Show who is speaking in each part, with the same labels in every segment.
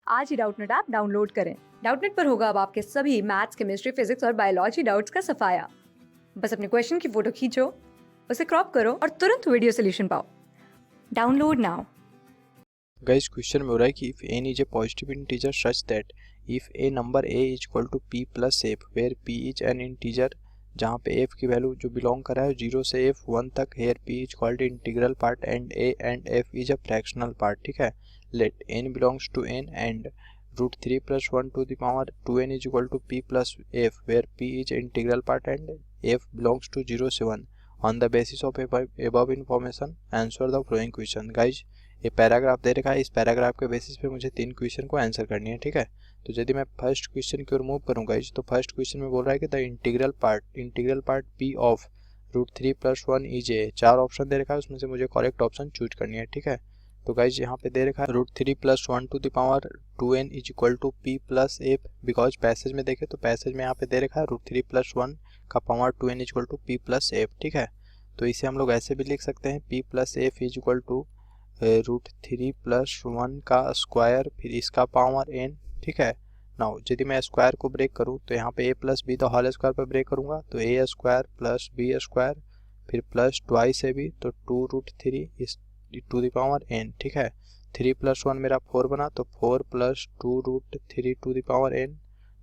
Speaker 1: आज ही Doubtnut app download करें। Doubtnut पर होगा अब आपके सभी मैथ्स, केमिस्ट्री, फिजिक्स और बायोलॉजी डाउट्स का सफाया। बस अपने क्वेश्चन की फोटो खींचो, उसे क्रॉप करो और तुरंत वीडियो सोल्यूशन पाओ। Download now.
Speaker 2: गाइस क्वेश्चन में हो रहा है कि if n is a positive integer such that if a number a is equal to p plus f where p is an integer, जहाँ पे f की वैल्यू जो बिलोंग कर रहा है 0 से f 1 तक, here p is called integral part and a and f is a fractional part। ठीक है, let n belongs to n and root 3 plus 1 to the power 2n is equal to p plus f where p is integral part and f belongs to 0 से 1। on the basis of above information answer the following question। Guys ये paragraph दे रखा है, इस paragraph के basis पे मुझे 3 question को answer करनी है। ठीक है, तो यदि मैं फर्स्ट क्वेश्चन की ओर मूव करूंगा तो फर्स्ट क्वेश्चन में बोल रहा है कि the integral part P of root 3 plus 1 is A. 4 option दे रखा है, उसमें से मुझे करेक्ट ऑप्शन चूज करनी है। ठीक है, तो गाइज यहाँ पे दे रखा है root 3 plus 1 to the power 2n is equal to p plus f. Because passage में देखे तो पैसेज में यहाँ पे दे रखा है रूट 3 प्लस 1 का power 2n is equal to p plus f. ठीक है, तो इसे हम लोग ऐसे भी लिख सकते हैं p plus f is equal to root 3 plus 1 का स्क्वायर फिर इसका पावर n। ठीक है, नाउ यदि मैं स्क्वायर को ब्रेक करूं तो यहाँ पे a प्लस बी तो होल स्क्वायर पर ब्रेक करूंगा तो a square plus b square फिर प्लस ट्वाइस ab तो 2 रूट 3 इस टू द पावर n। ठीक है, 3 प्लस 1 मेरा 4 बना तो 4 plus 2 root 3 to the power n।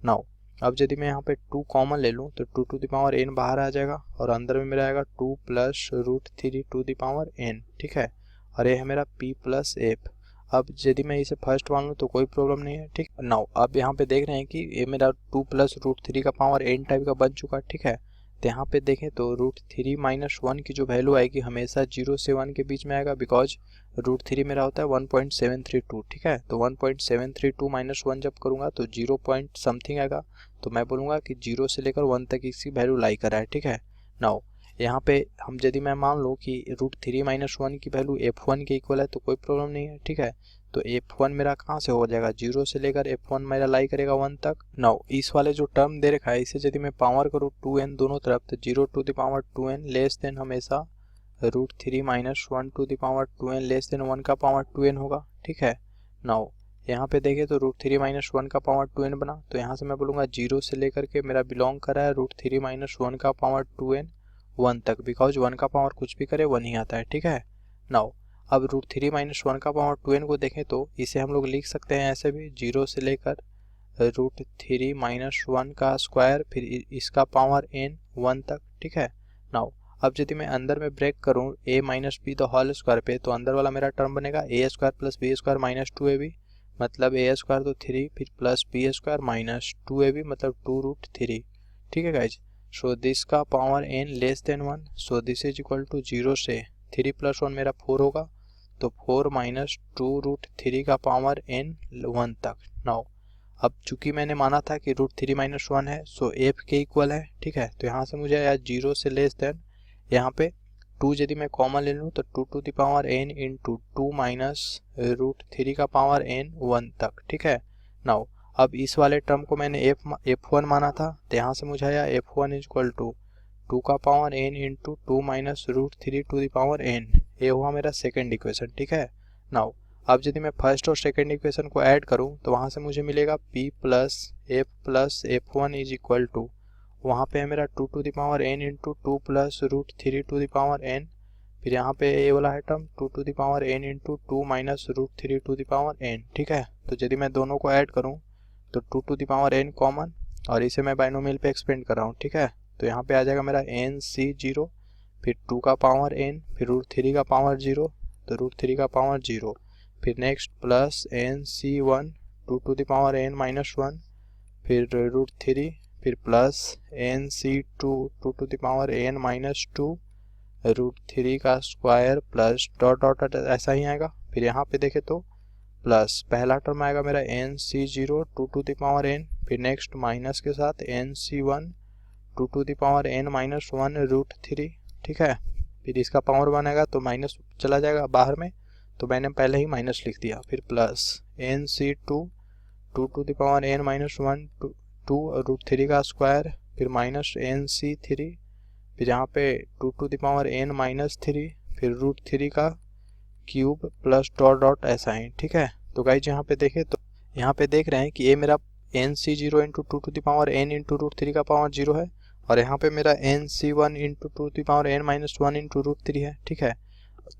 Speaker 2: Now अब यदि मैं यहाँ पे 2 कॉमन ले लूँ तो 2 टू द पावर n बाहर आ जाएगा और अंदर में मेरा आएगा 2 plus root 3 to the power n। ठीक है, और ये है मेरा p प्लस एफ। अब यदि मैं इसे फर्स्ट मान लूँ तो कोई प्रॉब्लम नहीं है। ठीक, नाउ अब यहाँ पे देख रहे हैं कि ये मेरा 2 प्लस रूट 3 का पावर n टाइप का बन चुका है। ठीक है, तो यहाँ पे देखें तो रूट 3 माइनस 1 की जो वैल्यू आएगी हमेशा 0 से 1 के बीच में आएगा। बिकॉज रूट 3 मेरा होता है 1.732। ठीक है, तो 1.732 माइनस 1 जब करूँगा तो 0 पॉइंट समथिंग आएगा, तो मैं बोलूँगा कि 0 से लेकर 1 तक इसकी वैल्यू लाई कर रहा है। ठीक है, नाउ यहाँ पे हम यदि मैं मान लो कि रूट 3 माइनस 1 की वैल्यू f1 के इक्वल है तो कोई प्रॉब्लम नहीं है। ठीक है, तो f1 मेरा कहाँ से हो जाएगा 0 से लेकर f1 मेरा लाई करेगा 1 तक। नाउ इस वाले जो टर्म दे रखा है इसे यदि मैं पावर करूँ 2n दोनों तरफ तो 0 to the power 2n less than हमेशा root 3 minus 1 to the power 2n less than 1 का पावर 2n होगा। ठीक है, नाउ यहाँ पे देखें तो रूट 3 माइनस 1 का पावर 2n बना तो यहाँ से मैं बोलूँगा 0 से लेकर के मेरा बिलोंग कर रहा है रूट 3 माइनस 1 का पावर 2n 1 तक। बिकॉज 1 का पावर कुछ भी करे 1 ही आता है। ठीक है, नाउ अब रूट 3 माइनस 1 का पावर 2n को देखें तो इसे हम लोग लिख सकते हैं ऐसे भी 0 से लेकर रूट 3 माइनस 1 का स्क्वायर फिर इसका पावर n 1 तक। ठीक है, नाउ अब यदि मैं अंदर में ब्रेक करूं a minus b the whole square पे तो अंदर वाला मेरा टर्म बनेगा a square plus b square minus 2ab मतलब a स्क्वायर तो 3 फिर plus b square minus 2ab मतलब 2 रूट 3। ठीक है गाइज, सो दिस का power n less than 1 so this is equal to 0 से 3 प्लस 1 मेरा 4 होगा तो 4 माइनस 2 रूट 3 का पावर n 1 तक। नाउ अब चूंकि मैंने माना था कि रूट 3 माइनस 1 है सो f के इक्वल है। ठीक है, तो यहाँ से मुझे आया 0 से लेस देन यहाँ पे 2 यदि मैं कॉमन ले लूँ तो 2 to the power n into 2 minus root 3 का पावर n 1 तक। ठीक है, नाउ अब इस वाले टर्म को मैंने f1 माना था तो यहाँ से मुझे आया f1 इज इक्वल टू 2 का power n into 2 minus root 3 to the power n। ये हुआ मेरा सेकेंड इक्वेशन। ठीक है, नाउ अब यदि मैं फर्स्ट और सेकेंड इक्वेशन को ऐड करूँ तो वहाँ से मुझे मिलेगा p plus f1 is equal to वहाँ पे है मेरा 2 to the power n into 2 plus root 3 to the power n फिर यहाँ पे ये वाला है term 2 to the power n into 2 minus root 3 to the power n। ठीक है, तो यदि मैं दोनों को ऐड करूँ तो 2 to the power n common और इसे मैं बाइनोमियल पे एक्सपेंड कर रहा हूँ। ठीक है, तो यहाँ पे आ जाएगा मेरा nc0 फिर 2 का पावर n फिर रूट 3 का पावर 0 तो रूट 3 का पावर 0 फिर next plus nc1 2 to the power n minus 1 फिर रूट 3 फिर plus nc2 2 to the power n minus 2 root 3 का स्क्वायर प्लस डॉट डॉट ऐसा ही आएगा। फिर यहाँ पे देखे तो प्लस पहला टर्म आएगा मेरा nc0 2 to the power n फिर नेक्स्ट माइनस के साथ nc1 2 to the power n minus 1 root 3। ठीक है, फिर इसका पावर बनेगा तो माइनस चला जाएगा बाहर में तो मैंने पहले ही माइनस लिख दिया। फिर plus nc2 2 to the power n minus 1 2 root 3 का स्क्वायर फिर माइनस nc3 फिर यहाँ पे 2 to the power n minus 3 फिर रूट 3 का क्यूब प्लस डॉट डॉट ऐसा ही। ठीक है, तो गाइज यहाँ पे देखें तो यहाँ पे देख रहे हैं कि ये मेरा n C zero into two to the power N into root three का पावर जीरो है, और यहाँ पे मेरा n c one into two to the power N minus one into root three है, ठीक है।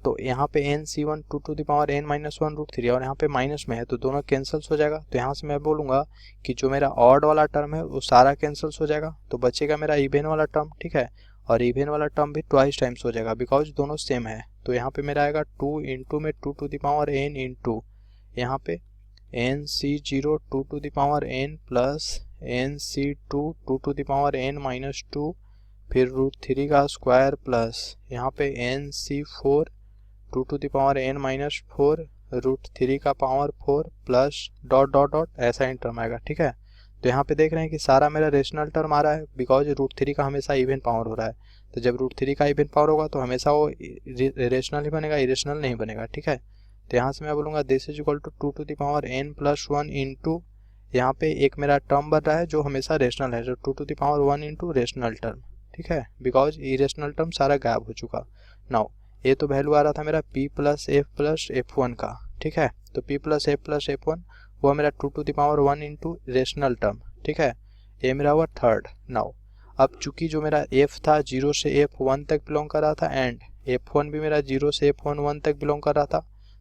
Speaker 2: तो यहाँ पे N c one two to the power N minus one root three और यहाँ पे माइनस में है, तो दोनों कैंसल्स हो जाएगा। तो यहाँ से मैं बोलूँगा कि जो मेरा ऑड वाला टर्म है वो सारा कैंसल्स हो जाएगा, तो बचेगा मेरा इवन वाला टर्म, ठीक है। और इवन वाला टर्म भी ट्वाइस टाइम्स हो जाएगा बिकॉज दोनों सेम है। तो यहाँ पे मेरा आएगा टू इंटू में two to the power N into यहाँ पे N C zero two to the power N plus N C two two to the power N minus two, फिर रूट थ्री का स्क्वायर प्लस यहाँ पे N C four two to the power N minus four root three का power four plus dot dot dot ऐसा in term आएगा, ठीक है। तो यहाँ पे देख रहे हैं कि सारा मेरा रेशनल टर्म आ रहा है बिकॉज रूट थ्री का हमेशा इवन पावर हो रहा है। तो जब रूट थ्री का इवन पावर होगा तो हमेशा वो रेशनल ही बनेगा, इरेशनल नहीं बनेगा, ठीक है। तो यहाँ से मैं बोलूँगा this is equal to to the power N plus one into यहाँ पे एक मेरा टर्म बन रहा है जो हमेशा रेशनल है, जो two to the power one into rational term, ठीक है, बिकॉज इरेशनल टर्म सारा गायब हो चुका। नाउ ये तो वैल्यू आ रहा था मेरा p प्लस एफ वन का, ठीक है। तो p प्लस एफ वन वो मेरा two to the power one into rational term, ठीक है। ये मेरा हुआ थर्ड। नाउ अब चूंकि जो मेरा f था जीरो से एफ वन तक बिलोंग कर रहा था एंड एफ वन भी मेरा जीरो से एफ वन तक बिलोंग कर रहा था,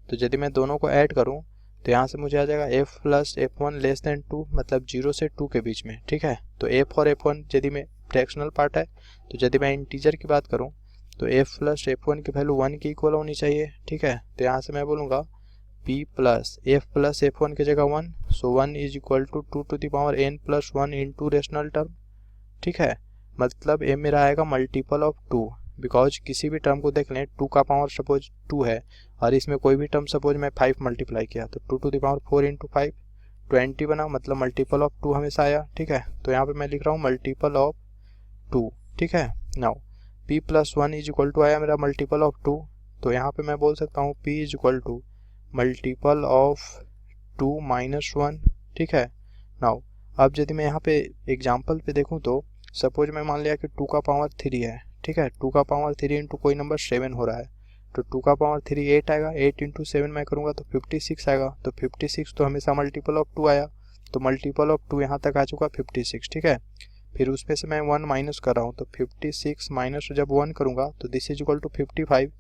Speaker 2: तो यदि मैं दोनों को ऐड करूं तो यहाँ से मुझे आ जाएगा f plus f one less than two, मतलब जीरो से टू के बीच में, ठीक है। तो f और एफ वन यदि में फ्रैक्शनल पार्ट है, तो यदि मैं इंटीजर की बात करूँ तो f प्लस एफ वन की वैल्यू वन की इक्वल होनी चाहिए, ठीक है। तो यहाँ से मैं बोलूँगा p प्लस एफ वन की जगह one, so one is equal to two to the power N plus one into rational term, ठीक है। मतलब ये मेरा आएगा मल्टीपल ऑफ टू, बिकॉज किसी भी टर्म को देख लें टू का पावर सपोज टू है और इसमें कोई भी टर्म सपोज मैं फाइव मल्टीप्लाई किया तो two to the power four into five 20 बना, मतलब मल्टीपल ऑफ टू हमेशा आया, ठीक है। तो यहाँ पे मैं लिख रहा हूँ मल्टीपल ऑफ टू, ठीक है। Now p plus one is equal to आया मेरा मल्टीपल ऑफ टू, तो यहाँ पे मैं बोल सकता हूँ p is equal to multiple of two minus one, ठीक है। नाउ अब यदि मैं यहाँ पे एग्जाम्पल पे देखूँ तो सपोज मैं मान लिया कि टू का पावर थ्री है, ठीक है। टू का पावर थ्री इंटू कोई नंबर सेवन हो रहा है, तो टू का पावर थ्री एट आएगा, एट इंटू सेवन मैं करूँगा तो 56 आएगा, तो 56 तो हमेशा मल्टीपल ऑफ टू आया, तो मल्टीपल ऑफ टू यहाँ तक आ चुका 56, ठीक है। फिर उसमें से मैं वन माइनस कर रहा हूँ, तो 56 माइनस जब वन करूँगा तो दिस इज इक्वल टू 55,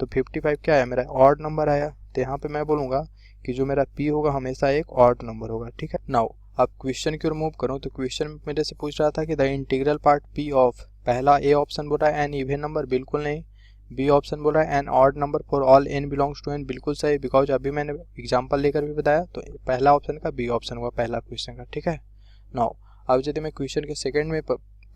Speaker 2: तो 55 क्या है मेरा ऑड नंबर आया। तो यहाँ पे मैं बोलूँगा कि जो मेरा p होगा हमेशा एक ऑड नंबर होगा, ठीक है। नाउ अब क्वेश्चन की ओर मूव करूँ तो क्वेश्चन में मेरे से पूछ रहा था कि the integral part p of, पहला a ऑप्शन बोल रहा है एन इवन नंबर, बिल्कुल नहीं। b ऑप्शन बोल रहा है an odd number for all n belongs to n, बिल्कुल सही, बिकॉज अभी मैंने एग्जाम्पल लेकर भी बताया, तो पहला ऑप्शन का b ऑप्शन हुआ पहला क्वेश्चन का, ठीक है। नाउ अब यदि मैं क्वेश्चन के सेकंड में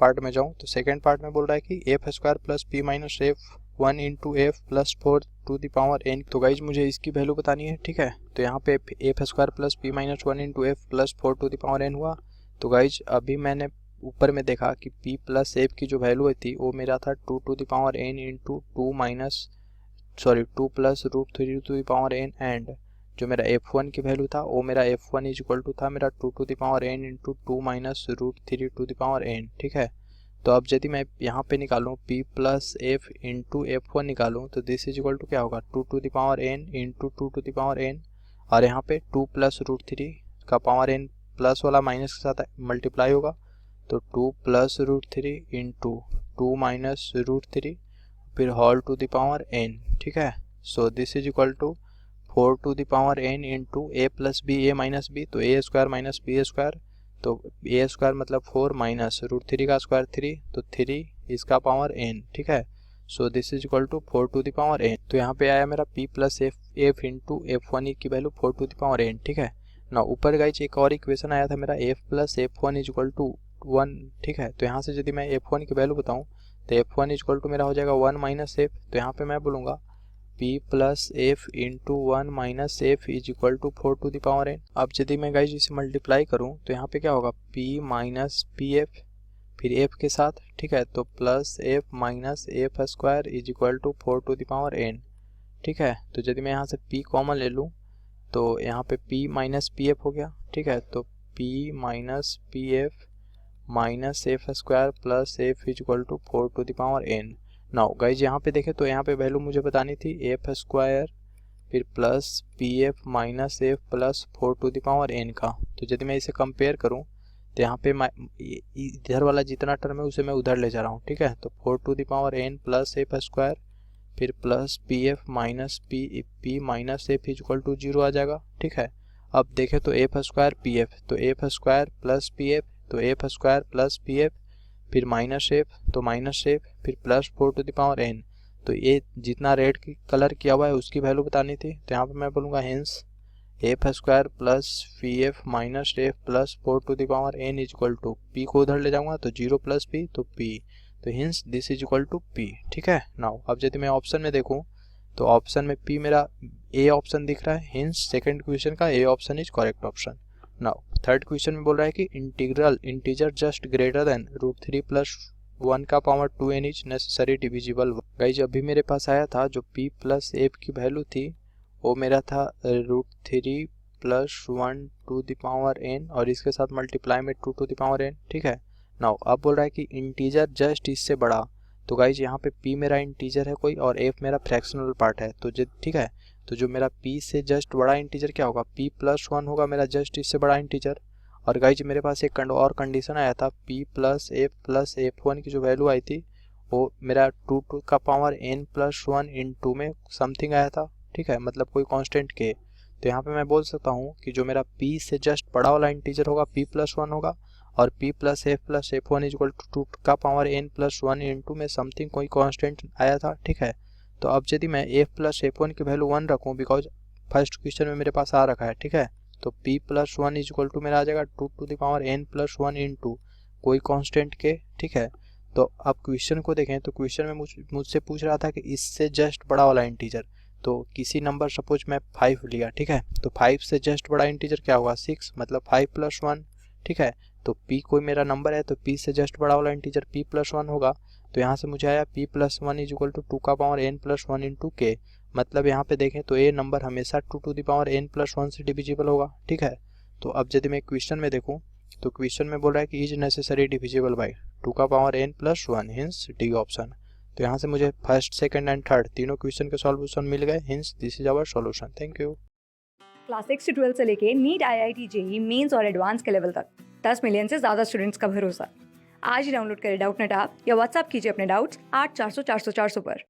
Speaker 2: पार्ट में जाऊँ तो सेकंड पार्ट में बोल रहा है कि f square plus p minus f one into f plus four to the power N. तो गाइज मुझे इसकी वैल्यू बतानी है, ठीक है। तो यहाँ पे f square plus p minus one into f plus four to the power n हुआ। तो गाइज अभी मैंने ऊपर में देखा कि p प्लस एफ की जो वैल्यू थी वो मेरा था two to the power N into two plus root three to the power n, and जो मेरा f1 की वैल्यू था वो मेरा f1 इज इक्वल टू था मेरा two to the power n into two minus root three to the power n, ठीक है। तो अब यदि मैं यहाँ पे निकालूँ p plus F into F one निकालूँ तो दिस इज इक्वल टू क्या होगा two to the power n into two to the power n, और यहाँ पे टू प्लस रूट थ्री का पावर n प्लस वाला माइनस के साथ मल्टीप्लाई होगा, तो two plus root three into two minus root three फिर whole two the power n, ठीक है। So this is equal to four to the power n into A plus B A minus B, तो A square minus B square, तो A square मतलब four minus root three का square three, तो three इसका power n, ठीक है। So this is equal to four to the power n। तो यहाँ पे आया मेरा p plus F into F one की value four to the power n, ठीक है ना। ऊपर गाइज एक और इक्वेशन आया था मेरा f plus f one is equal to one, ठीक है। तो यहाँ से यदि मैं एफ वन की वैल्यू बताऊँ तो f one is equal to मेरा हो जाएगा वन माइनस एफ, तो यहाँ पे मैं बोलूँगा p plus F into one minus f is equal to four to the power n। अब यदि मैं गाइज इसे मल्टीप्लाई करूँ तो यहाँ पे क्या होगा p माइनस पी एफ फिर f के साथ, ठीक है, तो plus f minus f square is equal to four to the power n, ठीक है। तो यदि मैं यहाँ से p कॉमन ले लूँ तो यहाँ पे p माइनस पी एफ हो गया, ठीक है। तो p minus p F minus f square plus f is equal to four to the power n। Now guys यहाँ पे देखें तो यहाँ पे वैल्यू मुझे बतानी थी एफ स्क्वायर फिर plus P F minus f plus 4 to the power n का। तो यदि मैं इसे कंपेयर करूं तो यहाँ पे इधर वाला जितना टर्म है उसे मैं उधर ले जा रहा हूँ, ठीक है। तो 4 to the power N plus F square फिर plus P F minus P minus F equal to 0 आ जाएगा, ठीक है। अब देखें तो एफ स्क्वायर पी एफ, तो F square plus P F, तो F square plus P F फिर माइनस एफ, तो माइनस एफ फिर plus 4 to the power N. तो ये जितना रेड की कलर किया हुआ है उसकी वैल्यू बतानी थी, तो यहाँ पे मैं बोलूँगा hence f square plus P F minus f plus 4 to the power n equal to p को उधर ले जाऊँगा तो 0 प्लस पी तो पी, तो hence this is equal to p, ठीक है। नाउ अब यदि मैं ऑप्शन में देखूँ तो ऑप्शन में पी मेरा ए ऑप्शन दिख रहा है, हिंस सेकंड क्वेश्चन का a option is correct option. Now third question में बोल रहा है कि integral integer just greater than √3 plus 1 का power 2n is necessary divisible. Guys अभी मेरे पास आया था जो p प्लस एफ की वैल्यू थी वो मेरा था √3 plus 1 to the power n और इसके साथ मल्टीप्लाई में 2 टू द पावर n, ठीक है। नाउ अब बोल रहा है कि इंटीजर जस्ट इससे बड़ा, तो गाइज यहाँ पे p मेरा इंटीजर है कोई और f मेरा फ्रैक्शनल पार्ट है, तो ठीक है। तो जो मेरा p से जस्ट बड़ा इंटीजर क्या होगा, p प्लस 1 होगा मेरा जस्ट इससे बड़ा इंटीजर। और गाइज मेरे पास एक और कंडीशन आया था p प्लस f1 की जो वैल्यू आई थी वो मेरा 2 टू का पावर n प्लस 1 इन 2 में समथिंग आया था, ठीक है, मतलब कोई कांस्टेंट के। तो यहाँ पे मैं बोल सकता हूँ कि जो मेरा p से जस्ट बड़ा वाला इंटीजर होगा p प्लस 1 होगा और p plus f1 equal to 2 का पावर n प्लस 1 इंटू में समथिंग कोई कांस्टेंट आया था, ठीक है। तो अब यदि मैं f प्लस f1 की वैल्यू 1 रखूँ बिकॉज फर्स्ट क्वेश्चन में मेरे पास आ रखा है, ठीक है, तो p प्लस 1 इक्वल टू मेरा आ जाएगा 2 to the power n plus 1 into कोई कांस्टेंट के, ठीक है। तो अब क्वेश्चन को देखें तो क्वेश्चन में मुझसे पूछ रहा था कि इससे जस्ट बड़ा वाला इंटीजर, तो किसी नंबर सपोज मैं 5 लिया, ठीक है, तो 5 से जस्ट बड़ा इंटीजर क्या होगा 6, मतलब 5 प्लस 1, ठीक है। तो p कोई मेरा नंबर है तो p से जस्ट बड़ा वाला इंटीजर p प्लस 1 होगा। तो यहाँ से मुझे आया p plus 1 is equal to 2 का पावर n प्लस 1 इंटू के, मतलब यहाँ पे देखें तो a नंबर हमेशा 2 to the power n plus 1 से डिविजिबल होगा, ठीक है। तो अब यदि मैं क्वेश्चन में देखूँ तो क्वेश्चन में बोल रहा है कि इज नेसेसरी डिविजिबल बाई 2 का power n plus 1, hence d option. तो यहाँ से मुझे फर्स्ट सेकंड एंड थर्ड तीनों क्वेश्चन के सॉल्यूशन मिल गए, hence this is our solution. Thank you.
Speaker 1: Class 6 से 12 से लेके नीट IIT JEE मेंस और एडवांस के लेवल तक 10 मिलियन से ज़्यादा स्टूडेंट्स का भरोसा। आज ही डाउनलोड करें डाउटनेट ऐप या व्हाट्सएप कीजिए अपने डाउट्स 8400 400 400 पर।